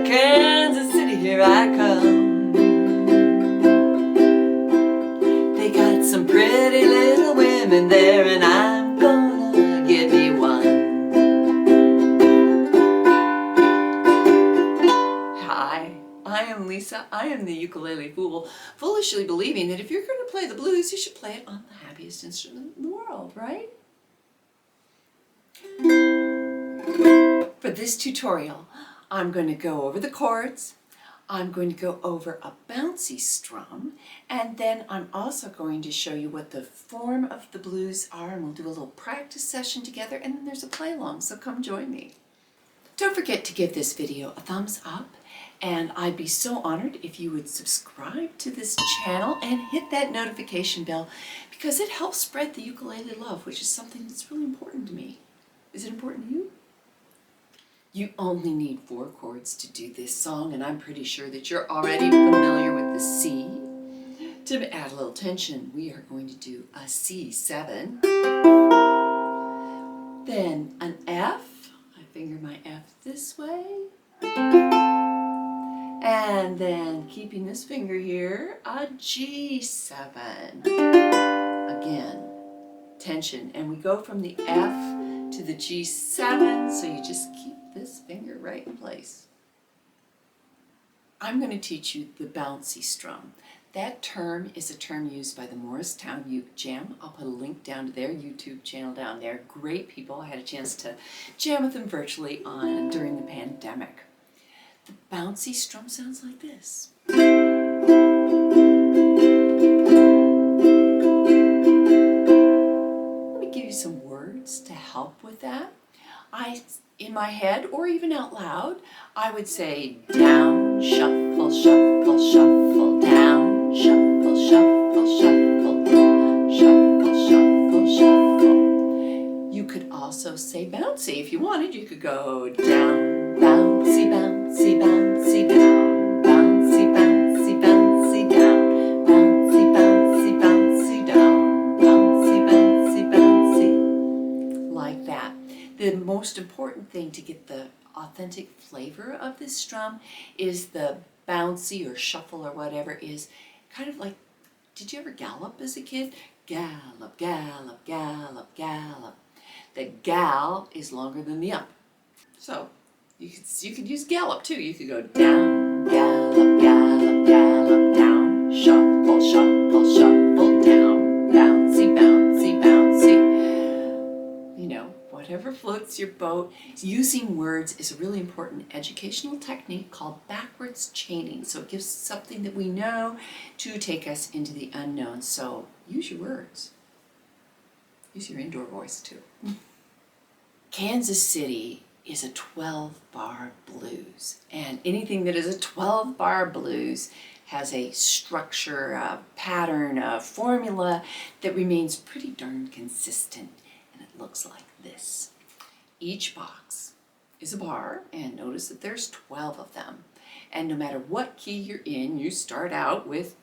Kansas City, here I come. They got some pretty little women there, and I'm gonna get me one. Hi, I am Lisa. I am the ukulele fool, foolishly believing that if you're going to play the blues, you should play it on the happiest instrument in the world, right? For this tutorial, I'm going to go over the chords, I'm going to go over a bouncy strum, and then I'm also going to show you what the form of the blues are, and we'll do a little practice session together, and then there's a play along, so come join me. Don't forget to give this video a thumbs up, and I'd be so honored if you would subscribe to this channel and hit that notification bell, because it helps spread the ukulele love, which is something that's really important to me. Is it important to you? You only need 4 chords to do this song, and I'm pretty sure that you're already familiar with the C. To add a little tension, we are going to do a C7, then an F. I finger my F this way, and then keeping this finger here, a G7. Again, tension, and we go from the F to the G7, so you just keep this finger right in place. I'm going to teach you the bouncy strum. That term is a term used by the Morristown Uke Jam. I'll put a link down to their YouTube channel down there. Great people. I had a chance to jam with them virtually during the pandemic. The bouncy strum sounds like this. Let me give you some words to help with that. In my head, or even out loud, I would say down, shuffle, shuffle, shuffle, down, shuffle, shuffle, shuffle, shuffle, shuffle, shuffle. You could also say bouncy if you wanted. You could go down, bouncy, bouncy, bouncy, down, bouncy, bouncy, bouncy, down, bouncy, bouncy, bouncy, down, bouncy, bouncy, bouncy, like that. The most important thing to get the authentic flavor of this strum is the bouncy or shuffle or whatever is kind of like, did you ever gallop as a kid? Gallop, gallop, gallop, gallop. The gal is longer than the up. So you could use gallop too. You could go down, gallop, gallop, gallop, down, shuffle, shuffle, shuffle, down, bouncy, bouncy, bouncy. You know, whatever floats your boat. Using words is a really important educational technique called backwards chaining. So it gives something that we know to take us into the unknown. So use your words. Use your indoor voice too. Kansas City is a 12-bar blues. And anything that is a 12-bar blues has a structure, a pattern, a formula that remains pretty darn consistent. And it looks like this. Each box is a bar, and notice that there's 12 of them. And no matter what key you're in, you start out with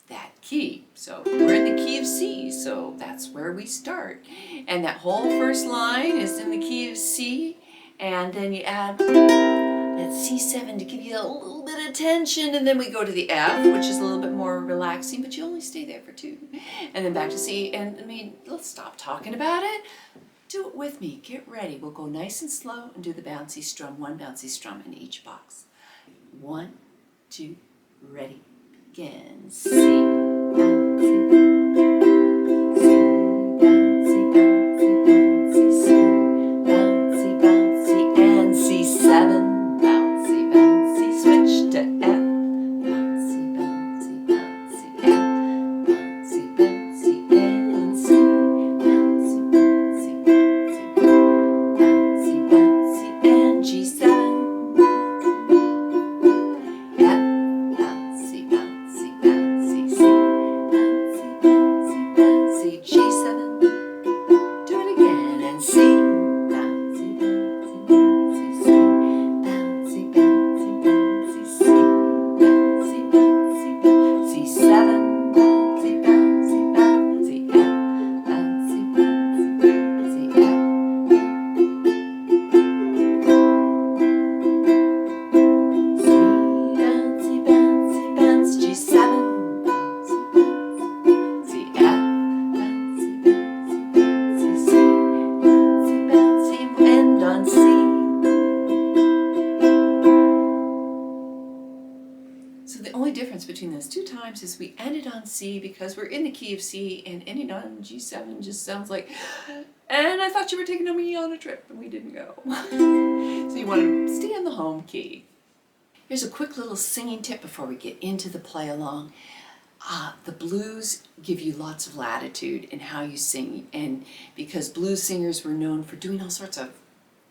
that key. So we're in the key of C, so that's where we start. And that whole first line is in the key of C, and then you add that C7 to give you a little bit of tension, and then we go to the F, which is a little bit more relaxing, but you only stay there for 2. And then back to C, and I mean, let's stop talking about it. Do it with me. Get ready. We'll go nice and slow and do the bouncy strum, 1 bouncy strum in each box. 1, 2, ready, begin. C, bouncy, C, bouncy, bouncy, bouncy, C, bouncy, bouncy, and C7. Bouncy, bouncy, switch to F. Bouncy, bouncy, bouncy, F. Bouncy, bouncy, and C. Bouncy, bouncy, bouncy, bouncy, bouncy, and G7. F, bouncy, bouncy, bouncy, C. difference between those two times is we ended on C because we're in the key of C, and ending on G7 just sounds like, and I thought you were taking me on a trip, and we didn't go. So you want to stay on the home key. Here's a quick little singing tip before we get into the play along. The blues give you lots of latitude in how you sing, and because blues singers were known for doing all sorts of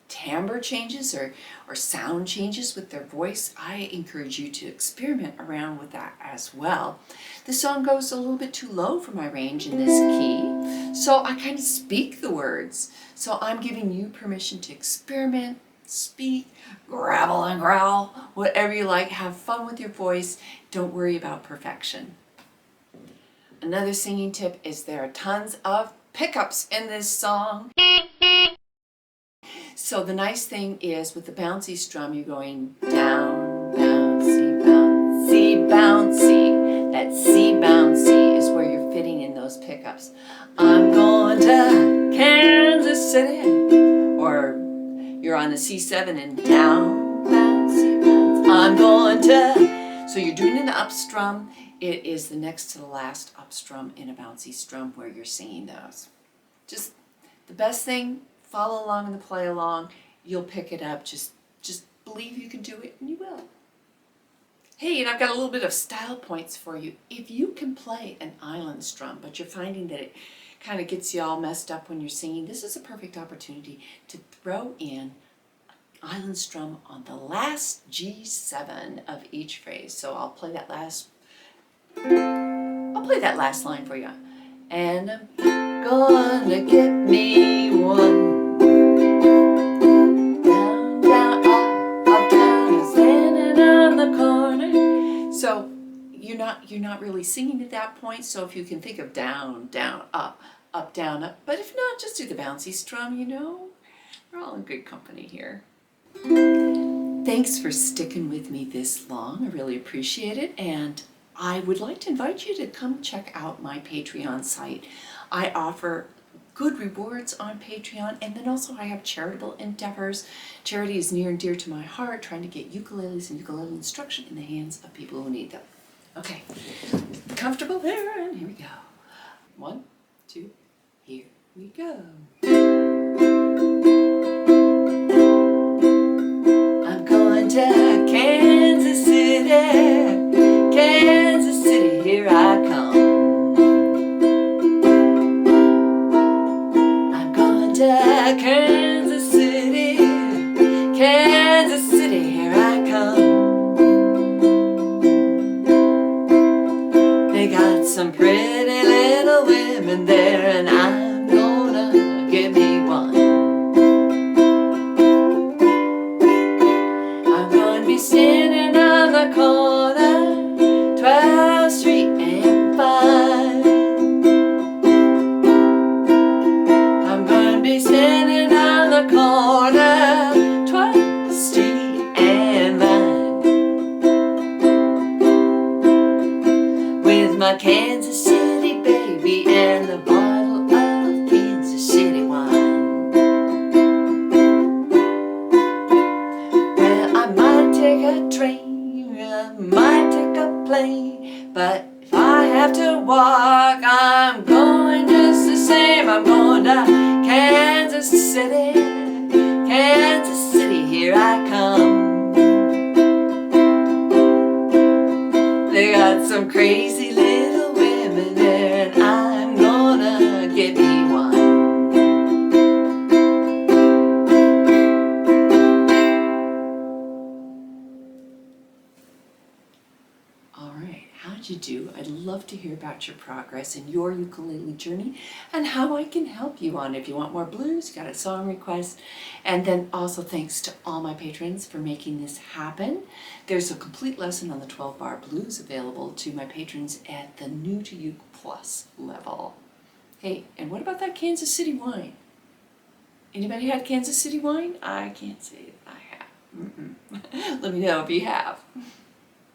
timbre changes or sound changes with their voice, I encourage you to experiment around with that as well. The song goes a little bit too low for my range in this key, so I kind of speak the words. So I'm giving you permission to experiment, speak, gravel and growl, whatever you like. Have fun with your voice. Don't worry about perfection. Another singing tip is there are tons of pickups in this song. So the nice thing is with the bouncy strum, you're going down, bouncy, bouncy, bouncy. That C bouncy is where you're fitting in those pickups. I'm going to Kansas City, or you're on the C7 and down, bouncy, bouncy. I'm going to, so you're doing an up strum. It is the next to the last up strum in a bouncy strum where you're singing those. Just the best thing, follow along in the play along. You'll pick it up. Just believe you can do it, and you will. Hey, and I've got a little bit of style points for you. If you can play an island strum, but you're finding that it kind of gets you all messed up when you're singing, this is a perfect opportunity to throw in island strum on the last G7 of each phrase. So I'll play that last line for you. And I'm gonna get me one. Down, down, up, down, standing on the corner. So you're not really singing at that point. So if you can think of down, down, up, down, up. But if not, just do the bouncy strum, you know. We're all in good company here. Thanks for sticking with me this long. I really appreciate it. And I would like to invite you to come check out my Patreon site. I offer good rewards on Patreon, and then also I have charitable endeavors. Charity is near and dear to my heart, trying to get ukuleles and ukulele instruction in the hands of people who need them. Okay, comfortable there, and here we go. 1, 2, here we go. I'm going to Kansas City, Kansas City, here I come. I'm going to Kansas City, Kansas City, here I come. They got some pretty little women there, and I'm gonna get me one. I'm gonna be standing on the corner, 12th Street and 5. I'm gonna be standing on the corner, 12th Street and 5. With my Kansas City baby and a bottle of Kansas City wine. Well, I might take a train, I might take a plane, but if I have to walk, I'm going just the same. I'm going to Kansas City, Kansas City, here I come. They got some crazy little women there, and I'm gonna get me one. Alright, how'd you do? I'd love to hear about your progress in your ukulele journey and how I can help you on it. If you want more blues, you got a song request. And then also thanks to all my patrons for making this happen. There's a complete lesson on the 12-bar blues available to my patrons at the New to Uke Plus level. Hey, and what about that Kansas City wine? Anybody had Kansas City wine? I can't say I have. Let me know if you have.